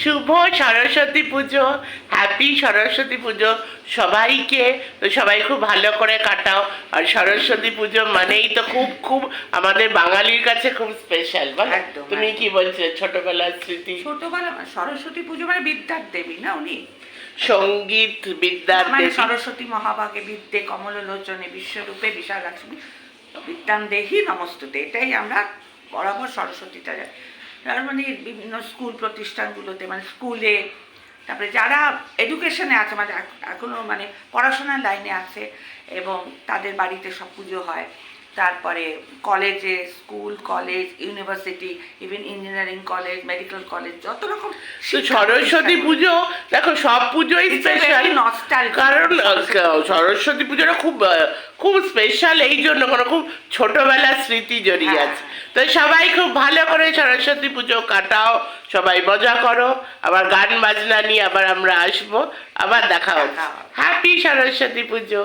শুভ সরস্বতী পুজো, happy Saraswati পুজো সবাইকে। তো সবাই খুব ভালো করে কাটাও। আর সরস্বতী পুজো মানেই তো খুব খুব আমাদের বাঙালির কাছে খুব স্পেশাল। বল, একদম, তুমি একদম। কি বলছিলে ছোটবেলার স্মৃতি? ছোটবেলা সরস্বতী পুজো মানে বিদ্যার দেবী না উনি? সঙ্গীত বিদ্যার মানে দেবী। সরস্বতী মহাভাগে বিদ্যে কমললোচনে বিশ্বরূপে বিশালাক্ষ্মী বিদ্যাং দেহি নমস্তুতে, এটাই আমরা বরাবর সরস্বতীটা জানি। তার মানে বিভিন্ন স্কুল প্রতিষ্ঠানগুলোতে, মানে স্কুলে, তারপরে যারা এডুকেশনে আছে, মানে এখনো মানে পড়াশোনার লাইনে আছে এবং তাদের বাড়িতে সব পুজো হয়। তারপরে কলেজে, school, college, university, even engineering college, medical college, যত রকম তো সরস্বতী পুজো, দেখো সব পুজোই স্পেশাল, কারণ সরস্বতী পুজোটা খুব খুব স্পেশাল এই জন্য কারণ খুব ছোটবেলার স্মৃতি জড়িয়ে হ্যাঁ। আছে। তো সবাই খুব ভালো করে সরস্বতী পুজো কাটাও, সবাই মজা করো। আবার গান বাজনা নিয়ে আবার আমরা আসবো, আবার দেখা হচ্ছে। হ্যাপি সরস্বতী পুজো।